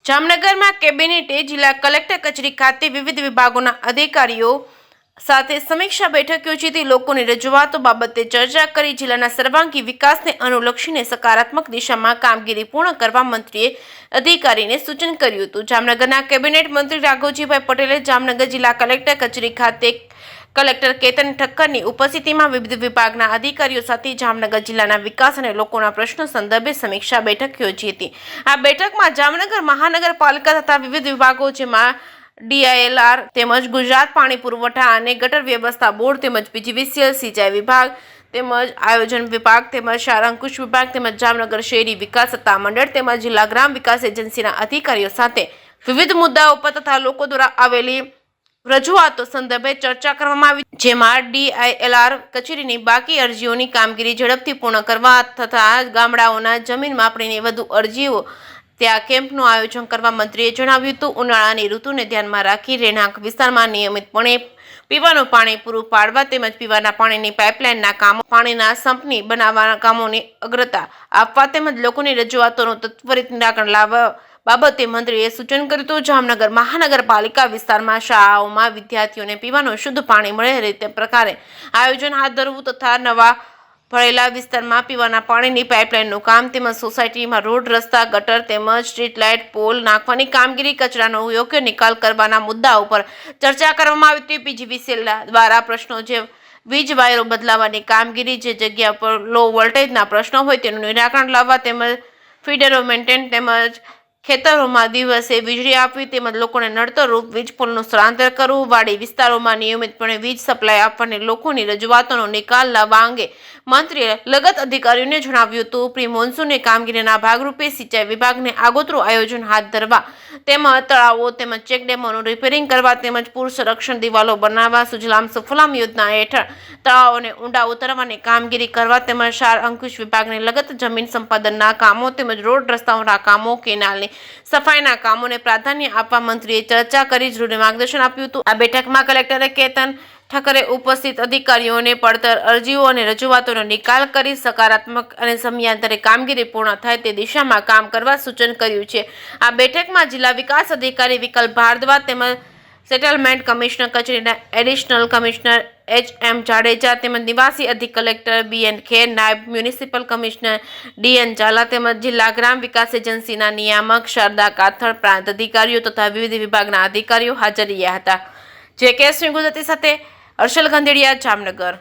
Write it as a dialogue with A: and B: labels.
A: જામનગરમાં કેબિનેટે જિલ્લા કલેક્ટર કચેરી ખાતે વિવિધ વિભાગોના અધિકારીઓ સાથે સમીક્ષા બેઠક યોજી લોકોની રજૂઆતો બાબતે ચર્ચા કરી જિલ્લાના સર્વાંગી વિકાસને અનુલક્ષીને સકારાત્મક દિશામાં કામગીરી પૂર્ણ કરવા મંત્રીએ અધિકારીને સૂચન કર્યું હતું। જામનગરના કેબિનેટ મંત્રી રાઘવજીભાઈ પટેલે જામનગર જિલ્લા કલેક્ટર કચેરી ખાતે કલેક્ટર કેતન ઠક્કરની ઉપસ્થિતિમાં વિવિધ વિભાગના અધિકારીઓ સાથે જામનગર જિલ્લાના વિકાસ અને લોકોના પ્રશ્નો સંદર્ભે સમીક્ષા બેઠક યોજી હતી। આ બેઠકમાં જામનગર મહાનગરપાલિકા તથા વિવિધ વિભાગો જેમાં DILR તેમજ ગુજરાત પાણી પુરવઠા અને ગટર વ્યવસ્થા બોર્ડ તેમજ PGVCL સિંચાઈ વિભાગ તેમજ આયોજન વિભાગ તેમજ શાળા અંકુશ વિભાગ તેમજ જામનગર શહેરી વિકાસ સત્તા મંડળ તેમજ જિલ્લા ગ્રામ વિકાસ એજન્સીના અધિકારીઓ સાથે વિવિધ મુદ્દાઓ પર તથા લોકો દ્વારા આવેલી રજૂઆતો સંદર્ભે ચર્ચા કરવામાં આવી, જેમાં DILR કચેરીની બાકી અરજીઓની કામગીરી ઝડપથી પૂર્ણ કરવા તથા ગામડાઓના જમીન માપણીની વધુ અરજીઓ ત્યાં કેમ્પનું આયોજન કરવા મંત્રીએ જણાવ્યું હતું। ઉનાળાની ઋતુને ધ્યાનમાં રાખી રહેણાંક વિસ્તારમાં નિયમિતપણે પીવાનું પાણી પૂરું પાડવા તેમજ પીવાના પાણીની પાઇપલાઇનના કામો પાણીના સંપની બનાવવાના કામોની અગ્રતા આપવા તેમજ લોકોની રજૂઆતોનું ત્વરિત નિરાકરણ લાવવા બાબતે મંત્રીએ સૂચન કર્યું હતું। જામનગર મહાનગરપાલિકા વિસ્તારમાં શાળાઓમાં વિદ્યાર્થીઓને પીવાનું શુદ્ધ પાણી મળે તે પ્રકારે આયોજન હાથ ધરવું તથા નવા ભરેલા વિસ્તારમાં પીવાના પાણીની પાઇપલાઇનનું કામ તેમજ સોસાયટીમાં રોડ રસ્તા ગટર તેમજ સ્ટ્રીટ લાઇટ પોલ નાખવાની કામગીરી કચરાનો યોગ્ય નિકાલ કરવાના મુદ્દા ઉપર ચર્ચા કરવામાં આવી હતી। PGVCL દ્વારા પ્રશ્નો જે વીજ વાયરો બદલાવવાની કામગીરી જે જગ્યા પર લો વોલ્ટેજના પ્રશ્નો હોય તેનું નિરાકરણ લાવવા તેમજ ફીડરો મેન્ટેન તેમજ ખેતરોમાં દિવસે વીજળી આપવી તેમજ લોકોને નડતરરૂપ વીજ પોલનું સ્થળાંતર કરવું વાડી વિસ્તારોમાં નિયમિતપણે વીજ સપ્લાય આપવાની લોકોની રજૂઆતોનો નિકાલ લાવવા અંગે મંત્રીએ લગત અધિકારીઓને જણાવ્યું હતું। પ્રી મોન્સૂનની કામગીરીના ભાગરૂપે સિંચાઈ વિભાગને આગોતરું આયોજન હાથ ધરવા તેમજ તળાવો તેમજ ચેકડેમોનું રિપેરિંગ કરવા તેમજ પૂર સંરક્ષણ દિવાલો બનાવવા સુજલામ સુફલામ યોજના હેઠળ તળાવોને ઊંડા ઉતરવાની કામગીરી કરવા તેમજ શાળા અંકુશ વિભાગને લગત જમીન સંપાદનના કામો તેમજ રોડ રસ્તાઓના કામો કેનાલની સફાઈના કામોને પ્રાધાન્ય આપવા મંત્રીએ ચર્ચા કરી જરૂરી માર્ગદર્શન આપ્યું હતું। આ બેઠકમાં કલેક્ટર કેતન ઠક્કરે ઉપસ્થિત અધિકારીઓને પડતર અરજીઓ અને રજૂઆતોનો નિકાલ કરી સકારાત્મક અને સમયાંતરે કામગીરી પૂર્ણ થાય તે દિશામાં કામ કરવા સૂચન કર્યું છે। આ બેઠકમાં જિલ્લા વિકાસ અધિકારી વિકલ્પ ભારદ્વાજ તેમજ સેટલમેન્ટ કમિશનર કચેરીના એડિશનલ કમિશનર HM જાડેજા તેમજ નિવાસી અધિક કલેક્ટર BN ખેર નાયબ મ્યુનિસિપલ કમિશનર DN ઝાલા તેમજ જિલ્લા ગ્રામ વિકાસ એજન્સીના નિયામક શારદા કાથડ પ્રાંત અધિકારીઓ તથા વિવિધ વિભાગના અધિકારીઓ હાજર રહ્યા હતા। JK સિંહ ગુજરાતી સાથે હર્ષલ ગંધેડિયા, જામનગર।